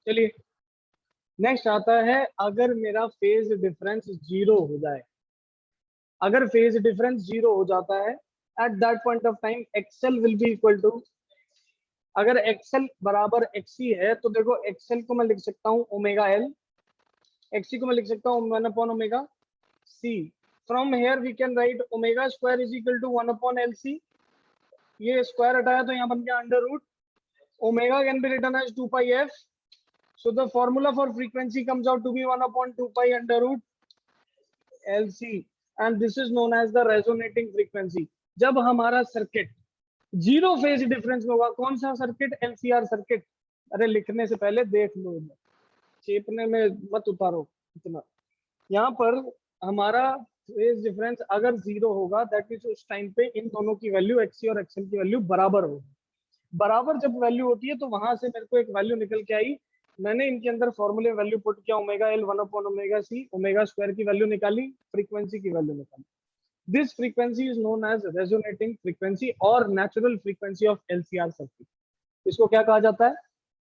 चलिए नेक्स्ट आता है, अगर मेरा फेज डिफरेंस 0 हो जाए, अगर फेज डिफरेंस 0 हो जाता है, at that point of time XL will be equal to, अगर एक्सएल बराबर एक्सी है तो देखो एक्सएल को मैं लिख सकता हूँ ओमेगा एल, एक्सी को मैं लिख सकता हूँ 1 upon omega C. From here we can write omega square is equal to 1 upon L C, ये स्क्वायर हटाया तो यहाँ बन गया under root, omega can be written as 2 pi F, so the formula for frequency comes out to be 1 upon 2 pi under root LC, and this is known as the resonating frequency। जब हमारा circuit zero phase difference में होगा, कौन सा circuit? LCR circuit. अरे लिखने से पहले देख लो, चेपने में मत उतारो इतना। यहाँ पर हमारा फेज डिफरेंस अगर 0 होगा, दैट मींस उस टाइम पे इन दोनों की वैल्यू एक्सी और एक्सएल की वैल्यू बराबर होगी। बराबर जब वैल्यू होती है तो वहां से मेरे को एक वैल्यू निकल के आई, मैंने इनके अंदर फॉर्मूले वैल्यू पुट किया, omega L 1 upon omega C, omega square की वैल्यू निकाली, फ्रीक्वेंसी की वैल्यू निकाली। This frequency is known as resonating frequency और natural frequency of LCR circuit. इसको क्या कहा जाता है?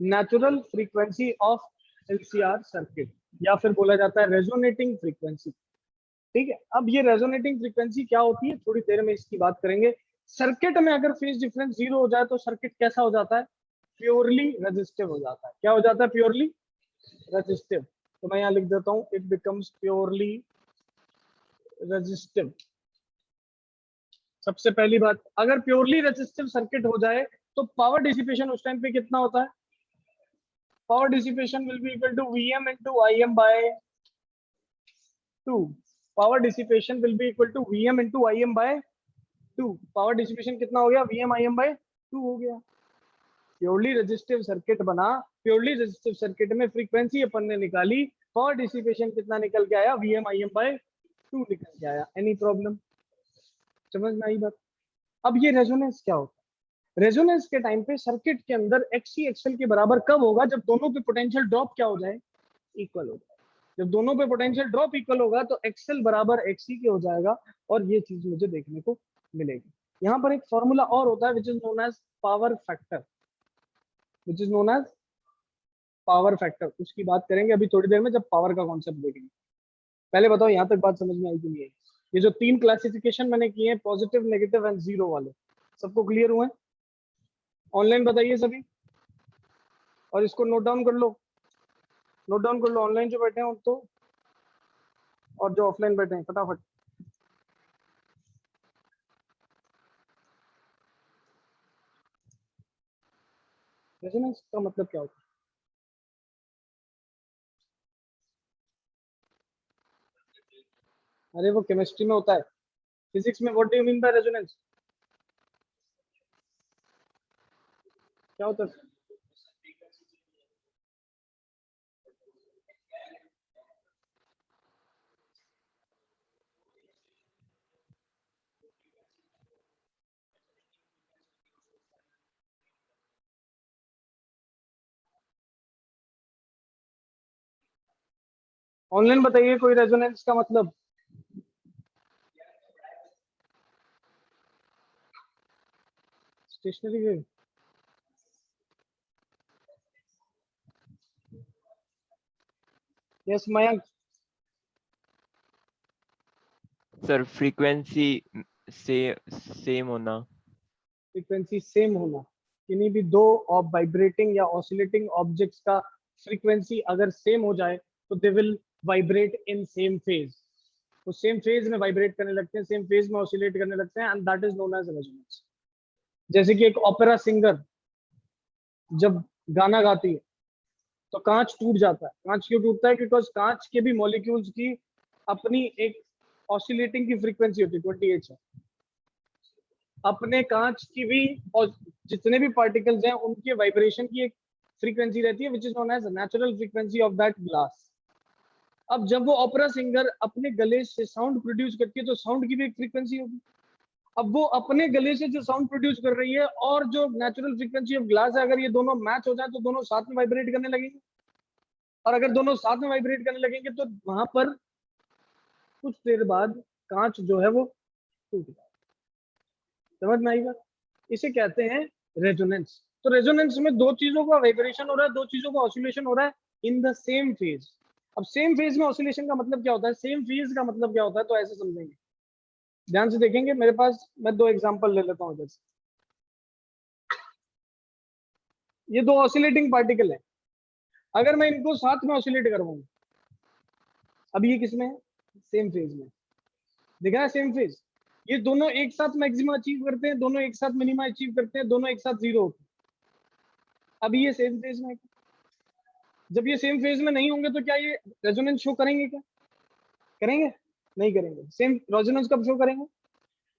Natural frequency of LCR circuit, या फिर बोला जाता है रेजोनेटिंग फ्रीक्वेंसी। ठीक है, अब ये रेजोनेटिंग फ्रीक्वेंसी क्या होती है थोड़ी देर में इसकी बात करेंगे। सर्किट में अगर फेज डिफरेंस 0 हो जाए तो सर्किट कैसा हो जाता है? प्योरली रेजिस्टिव हो जाता है। क्या हो जाता है? Purely resistive. तो मैं यहाँ लिख देता हूँ, इट बिकम्स प्योरली रेजिस्टिव। सबसे पहली बात, अगर प्योरली रेजिस्टिव सर्किट हो जाए तो पावर डिसिपेशन उस टाइम पे कितना होता है? Power dissipation will be equal to Vm into Im by 2। Power dissipation will be equal to Vm into Im by 2। Power dissipation कितना हो गया? Vm Im by 2 हो गया। प्योरली रेजिस्टिव सर्किट बना, प्योरली रेजिस्टिव सर्किट में frequency अपन ने निकाली, पावर डिसिपेशन कितना निकल के आया? Vm Im by 2 निकल के आया। Any problem? समझ में आई बात? अब ये रेजोनेंस क्या होता है? रेजोनेंस के टाइम पे सर्किट के अंदर एक्सी एक्सएल के बराबर कब होगा? जब दोनों पे पोटेंशियल ड्रॉप क्या हो जाए? इक्वल हो जाए। जब दोनों पे पोटेंशियल ड्रॉप इक्वल होगा तो एक्सएल बराबर एक्सी के हो जाएगा, और ये चीज मुझे देखने को मिलेगी। यहाँ पर एक फॉर्मूला और होता है which is known as power factor, which is known as power factor. उसकी बात करेंगे अभी थोड़ी देर में जब पावर का कॉन्सेप्ट देखेंगे। पहले बताओ यहाँ तक बात समझ में आई कि नहीं आई? ये जो 3 क्लासिफिकेशन मैंने किए हैं, पॉजिटिव, नेगेटिव एंड जीरो वाले, सबको क्लियर हुए? ऑनलाइन बताइए सभी, और इसको नोट डाउन कर लो, नोट डाउन कर लो, ऑनलाइन जो बैठे हैं तो, और जो ऑफलाइन बैठे हैं फटाफट। रेजोनेंस का मतलब क्या होता है? अरे वो केमिस्ट्री में होता है, फिजिक्स में what do you mean by resonance? क्या होता है? ऑनलाइन बताइए कोई रेजोनेंस का मतलब। Stationary wave? Yes Mayank. Sir frequency से सेम होना। फ्रीक्वेंसी सेम होना, किन्हीं भी दो वाइब्रेटिंग या ऑसिलेटिंग ऑब्जेक्ट्स का फ्रीक्वेंसी अगर सेम हो जाए तो they will vibrate in same phase. वो सेम फेज में वाइब्रेट करने लगते हैं, सेम फेज में ऑसिलेट करने लगते हैं, and that is known as resonance. जैसे कि एक ओपेरा सिंगर जब गाना गाती है तो कांच टूट जाता है। कांच क्यों टूटता है? बिकॉज कांच के भी मॉलिक्यूल्स की अपनी एक ऑसिलेटिंग की फ्रीक्वेंसी होती है 28 है। अपने कांच की भी, और जितने भी पार्टिकल्स हैं उनके वाइब्रेशन की एक फ्रीक्वेंसी रहती है which is known as natural frequency of that glass. अब जब वो ओपेरा सिंगर अपने गले से साउंड प्रोड्यूस करती है तो साउंड की भी एक फ्रीक्वेंसी होगी। अब वो अपने गले से जो साउंड प्रोड्यूस कर रही है और जो नेचुरल फ्रीक्वेंसी ऑफ ग्लास है, अगर ये दोनों मैच हो जाए तो दोनों साथ में वाइब्रेट करने लगेंगे, और अगर दोनों साथ में वाइब्रेट करने लगेंगे तो वहां पर कुछ देर बाद कांच जो है वो टूट जाए। समझ में आई बात? इसे कहते हैं रेजोनेंस। तो रेजोनेंस में दो चीजों का वाइब्रेशन हो रहा है, दो चीजों का ऑसिलेशन हो रहा है इन द सेम फेज। अब सेम फेज में ऑसिलेशन का मतलब क्या होता है, सेम फेज का मतलब क्या होता है, तो ऐसे समझेंगे, ध्यान से देखेंगे मेरे पास। मैं दो एग्जांपल ले लेता हूँ इधर से। ये दो ऑसिलेटिंग पार्टिकल है, अगर मैं इनको साथ में ऑसिलेट करवाऊं, अब ये किसमें है, सेम फेज में, दिखा है सेम फेज। ये दोनों एक साथ मैक्सिमा अचीव करते हैं, दोनों एक साथ मिनिमा अचीव करते हैं, दोनों एक साथ जीरो होते हैं। अब ये सेम फेज में है। जब ये सेम फेज में नहीं होंगे तो क्या ये रेजोनेंस शो करेंगे, क्या करेंगे, नहीं करेंगे। सेम रेजोनेंस कब शो करेंगे,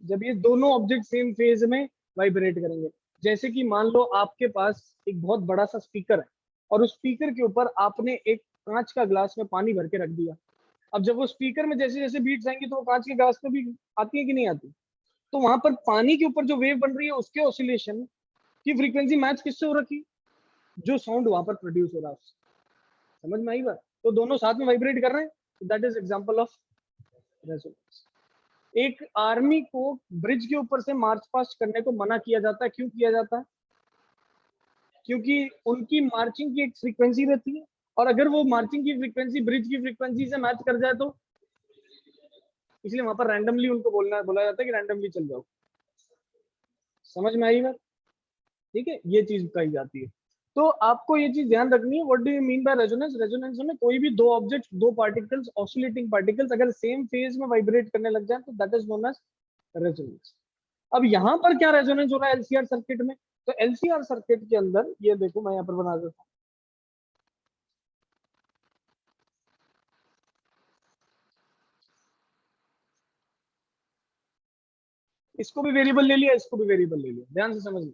जब ये दोनों ऑब्जेक्ट सेम फेज में वाइब्रेट करेंगे। जैसे कि मान लो आपके पास एक बहुत बड़ा सा स्पीकर है और उस स्पीकर के ऊपर आपने एक कांच का ग्लास में पानी भर के रख दिया। अब जब वो स्पीकर में जैसे जैसे बीट्स आएंगी तो वो कांच के ग्लास में भी आती है कि नहीं आती, तो वहां पर पानी के ऊपर जो वेव बन रही है उसके ऑसिलेशन की फ्रीक्वेंसी मैच किससे हो रखी, जो साउंड वहां पर प्रोड्यूस हो रहा है उससे। समझ में आई बात, तो दोनों साथ में वाइब्रेट कर रहे हैं, that is example of resonance. एक आर्मी को ब्रिज के ऊपर से मार्च पास्ट करने को मना किया जाता है, क्यों किया जाता है, क्योंकि उनकी मार्चिंग की एक फ्रीक्वेंसी रहती है, और अगर वो मार्चिंग की फ्रीक्वेंसी ब्रिज की फ्रीक्वेंसी से मैच कर जाए तो, इसलिए वहां पर रैंडमली उनको बोला जाता है कि रैंडमली चल जाओ। समझ में आई बात, ठीक है, ये चीज कही जाती है। तो आपको ये चीज ध्यान रखनी है, what do you mean by resonance. Resonance में कोई भी दो ऑब्जेक्ट, दो पार्टिकल्स, ऑसिलेटिंग पार्टिकल्स अगर सेम फेज में वाइब्रेट करने लग जाए तो that is known as resonance. अब यहाँ पर क्या रेजोनेंस हो रहा है एलसीआर सर्किट में, तो एलसीआर सर्किट के अंदर ये देखो, मैं यहाँ पर बना देता हूँ, इसको भी वेरिएबल ले लिया, इसको भी वेरिएबल ले लिया, ध्यान से समझिए।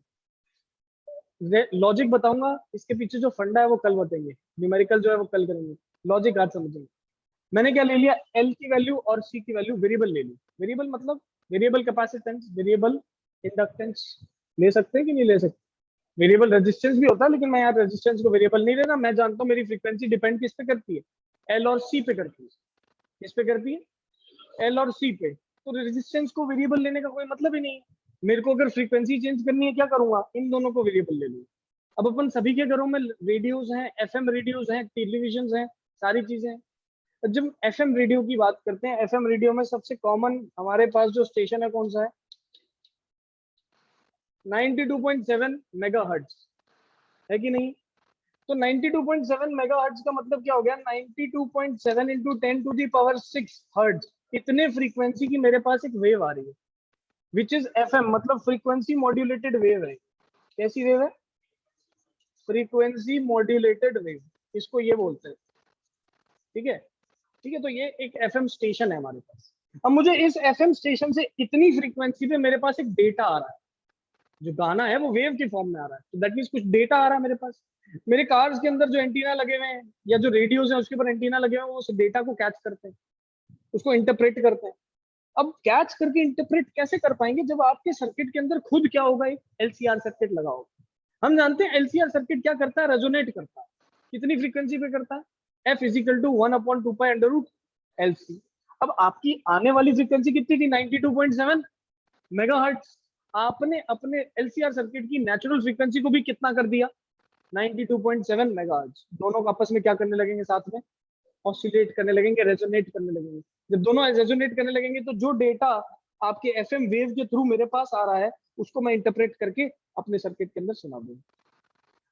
लॉजिक बताऊंगा, इसके पीछे जो फंडा है वो कल बताएंगे, न्यूमेरिकल जो है वो कल करेंगे, लॉजिक आज समझेंगे। मैंने क्या ले लिया, एल की वैल्यू और सी की वैल्यू वेरिएबल ले ली। वेरिएबल मतलब वेरिएबल कैपेसिटेंस, वेरिएबल इंडक्टेंस ले सकते हैं कि नहीं ले सकते। वेरिएबल रेजिस्टेंस भी होता है, लेकिन मैं यहाँ रेजिस्टेंस को वेरिएबल नहीं लेना। मैं जानता हूँ मेरी फ्रीक्वेंसी डिपेंड किस पे करती है, एल और सी पे करती है। किस पे करती है, एल और सी पे। तो रेजिस्टेंस को वेरिएबल लेने का कोई मतलब ही नहीं है। मेरे को अगर फ्रीक्वेंसी चेंज करनी है, क्या करूंगा, इन दोनों को वेरिएबल ले लूंगा। अब अपन सभी के घरों में रेडियोज हैं, एफएम रेडियोज हैं, टेलीविजन हैं, सारी चीजें हैं। तो जब एफएम रेडियो की बात करते हैं, एफएम रेडियो में सबसे कॉमन हमारे पास जो स्टेशन है कौन सा है, 92.7 मेगाहर्ट्ज, है कि नहीं। तो 92.7 मेगाहर्ट्ज का मतलब क्या हो गया, 92.7 into 10 to the power 6 hertz, इतने फ्रीक्वेंसी की मेरे पास एक वेव आ रही है, विच इज एफएम, मतलब फ्रीक्वेंसी मॉड्यूलेटेड वेव है। कैसी वेव है, फ्रीक्वेंसी मॉड्यूलेटेड वेव, इसको ये बोलते हैं, ठीक है। ठीक है, तो ये एक एफएम स्टेशन है हमारे पास। अब मुझे इस एफएम स्टेशन से इतनी फ्रीक्वेंसी पे मेरे पास एक डेटा आ रहा है, जो गाना है वो वेव के फॉर्म में आ रहा है, तो दैट मीन्स कुछ डेटा आ रहा है मेरे पास। मेरे कार्स के अंदर जो एंटीना लगे हुए हैं या जो रेडियोज हैं उसके ऊपर एंटीना लगे हुए हैं, वो उस डेटा को कैच करते हैं, उसको इंटरप्रेट करते हैं। अब कैच करके इंटरप्रेट कैसे कर पाएंगे जब आपके सर्किट के अंदर खुद क्या होगा, एक एलसीआर सर्किट लगा होगा। हम जानते हैं एलसीआर सर्किट क्या करता है, रेजोनेट करता है, कितनी फ्रीक्वेंसी पे करता है, एफ इजिकल टू 1/2π√LC। अब आपकी आने वाली फ्रीक्वेंसी कितनी थी, 92.7 मेगाहर्ट्ज। आपने अपने एलसीआर सर्किट की नेचुरल फ्रीक्वेंसी को भी कितना कर दिया, 92.7 मेगाहर्ट्ज। दोनों आपस में क्या करने लगेंगे, साथ में ऑसिलेट करने लगेंगे, रेजोनेट करने लगेंगे। जब दोनों रेजोनेट करने लगेंगे तो जो डेटा आपके एफएम वेव के थ्रू मेरे पास आ रहा है उसको मैं इंटरप्रेट करके अपने सर्किट के अंदर सुना दूंगा।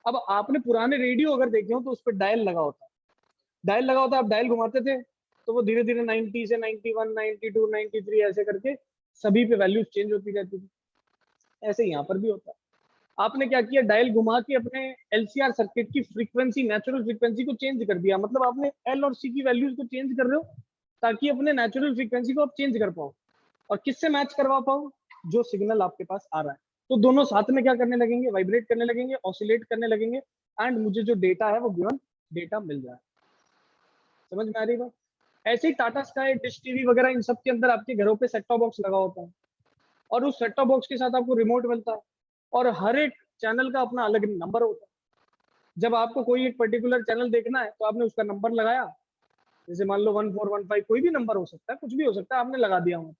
अब आपने पुराने रेडियो अगर देखे हो तो उस पर डायल लगा होता है, डायल लगा होता है, आप डायल घुमाते थे तो वो धीरे धीरे 90 से 91, 92, 93 ऐसे करके सभी पे वैल्यूज चेंज होती रहती थी। ऐसे यहाँ पर भी होता है। आपने क्या किया, डायल घुमा के अपने एलसीआर सर्किट की फ्रीक्वेंसी, नेचुरल फ्रीक्वेंसी को चेंज कर दिया। मतलब आपने एल और सी की वैल्यूज को चेंज कर रहे हो ताकि अपने नेचुरल फ्रीक्वेंसी को आप चेंज कर पाओ और किससे मैच करवा पाओ, जो सिग्नल आपके पास आ रहा है। तो दोनों साथ में क्या करने लगेंगे, वाइब्रेट करने लगेंगे, ऑसिलेट करने लगेंगे, एंड मुझे जो डेटा है वो गिवन डेटा मिल रहा है। समझ में आ रही बात। ऐसे ही टाटा स्काई, डिश टीवी वगैरह, इन सब के अंदर आपके घरों पे सेट टॉप बॉक्स लगा होता है और उस सेट टॉप बॉक्स के साथ आपको रिमोट मिलता है और हर एक चैनल का अपना अलग नंबर होता है। जब आपको कोई एक पर्टिकुलर चैनल देखना है तो आपने उसका नंबर लगाया, जैसे मान लो 1415, कोई भी नंबर हो सकता है, कुछ भी हो सकता है, आपने लगा दिया वहां।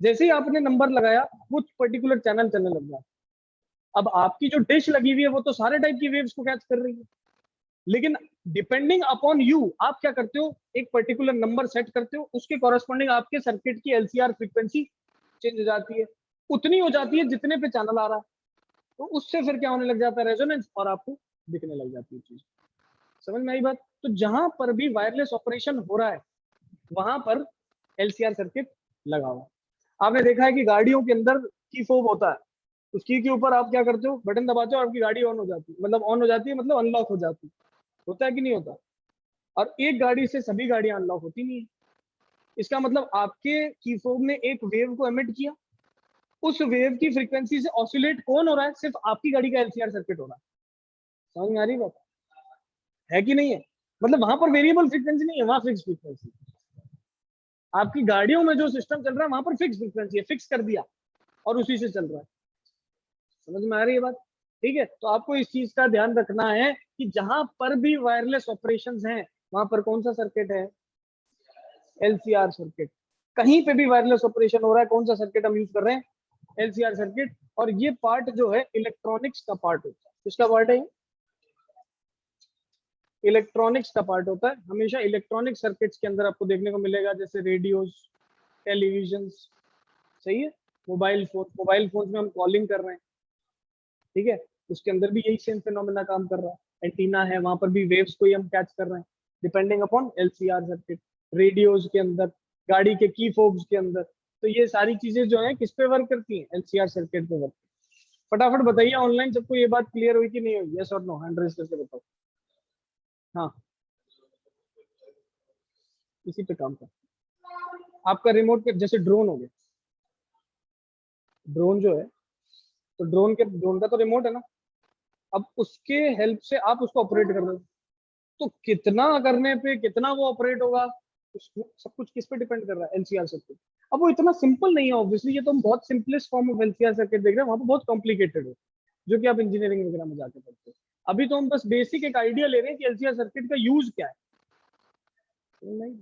जैसे ही आपने नंबर लगाया वो पर्टिकुलर चैनल चलने लग गया। अब आपकी जो डिश लगी हुई है वो तो सारे टाइप की वेव्स को कैच कर रही है, लेकिन डिपेंडिंग अपॉन यू आप क्या करते हो, एक पर्टिकुलर नंबर सेट करते हो, उसके कॉरेस्पॉन्डिंग आपके सर्किट की एलसीआर फ्रीक्वेंसी चेंज हो जाती है, उतनी हो जाती है जितने पे चैनल आ रहा है, तो उससे फिर क्या होने लग जाता है, रेजोनेंस, और आपको दिखने लग जाती है चीज। समझ में आई बात? तो जहां पर भी वायरलेस ऑपरेशन हो रहा है वहां पर एलसीआर सर्किट लगाओ। आपने देखा है कि गाड़ियों के अंदर की फोब होता है, उस की के ऊपर आप क्या करते हो, बटन दबाते हो, आपकी गाड़ी ऑन हो जाती है, मतलब ऑन हो जाती है मतलब अनलॉक हो जाती है, होता है कि नहीं होता? और एक गाड़ी से सभी गाड़ियां अनलॉक होती नहीं है। इसका मतलब आपके की फोब ने एक वेव को एमिट किया, उस वेव की फ्रीक्वेंसी से ऑसिलेट कौन हो रहा है, सिर्फ आपकी गाड़ी का एलसीआर सर्किट हो रहा है। समझ में आ रही बात है कि नहीं है? मतलब वहां पर वेरिएबल फ्रीक्वेंसी नहीं है, वहां फिक्स फ्रीक्वेंसी। आपकी गाड़ियों में जो सिस्टम चल रहा है वहां पर फिक्स फ्रीक्वेंसी है, फिक्स कर दिया और उसी से चल रहा है। समझ में आ रही है बात? ठीक है, तो आपको इस चीज का ध्यान रखना है कि जहां पर भी वायरलेस ऑपरेशंस हैं वहां पर कौन सा सर्किट है, एलसीआर सर्किट। कहीं पे भी वायरलेस ऑपरेशन हो रहा है, कौन सा सर्किट हम यूज कर रहे हैं, एलसीआर सर्किट। और ये पार्ट जो है इलेक्ट्रॉनिक्स का पार्ट होता है। किसका पार्ट है? इलेक्ट्रॉनिक्स का पार्ट होता है। हमेशा इलेक्ट्रॉनिक सर्किट्स के अंदर आपको देखने को मिलेगा, जैसे रेडियोस, टेलीविजन, सही है, मोबाइल फोन में हम कॉलिंग कर रहे हैं, ठीक है, उसके अंदर भी यही सेम फिनोमेना काम कर रहा है। एंटीना है, वहां पर भी वेव्स को ही हम कैच कर रहे हैं, depending upon LCR circuit. Radios के अंदर, गाड़ी के की फोब्स के अंदर, तो ये सारी चीजें जो है किस पे वर्क करती हैं, एलसीआर सर्किट पे वर्क। फटाफट बताइए ऑनलाइन सबको ये बात क्लियर हुई कि नहीं हुई, यस और नो, हैंड रेज करके बताओ। हाँ, इसी पे काम कर। आपका रिमोट पे जैसे ड्रोन हो गया, ड्रोन जो है, तो ड्रोन का तो रिमोट है ना, अब उसके हेल्प से आप उसको ऑपरेट कर रहे हो, तो कितना करने पे कितना वो ऑपरेट होगा, सब कुछ किस पे डिपेंड कर रहा है, एलसीआर सर्किट। अब वो इतना सिंपल नहीं है ऑब्वियसली, ये तो हम बहुत simplest form of LCR circuit देख रहे हैं, वहां पर बहुत कॉम्प्लिकेटेड है, जो कि आप इंजीनियरिंग वगैरह में जाके पढ़ते हो। अभी तो हम बस बेसिक एक आइडिया ले रहे हैं कि एलसीआर सर्किट का यूज क्या है। नहीं,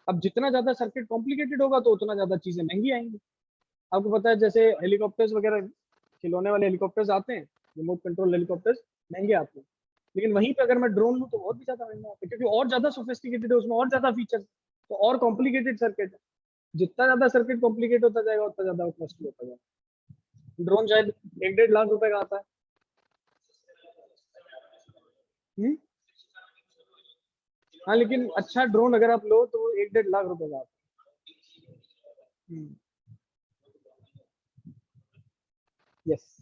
अब जितना ज्यादा सर्किट कॉम्प्लिकेटेड होगा तो उतना ज्यादा चीजें महंगी आएंगी। आपको पता है जैसे हेलीकॉप्टर्स वगैरह, खिलौने वाले हेलीकॉप्टर्स आते हैं, रिमोट कंट्रोल हेलीकॉप्टर्स, महंगे आते हैं, लेकिन वहीं पे अगर मैं ड्रोन लूँ तो बहुत भी ज्यादा महंगा आता है, क्योंकि और ज्यादा सोफिस्टिकेटेड है, उसमें और ज्यादा फीचर्स, तो और कॉम्प्लिकेटेड सर्किट है। जितना ज्यादा सर्किट कॉम्प्लिकेट होता जाएगा उतना ज्यादा कॉस्टली होता जाएगा। ड्रोन शायद 1-1.5 लाख रुपए का आता है। हम्म? हाँ, लेकिन अच्छा ड्रोन अगर आप लो तो वो 1-1.5 लाख रुपए का आता है। यस।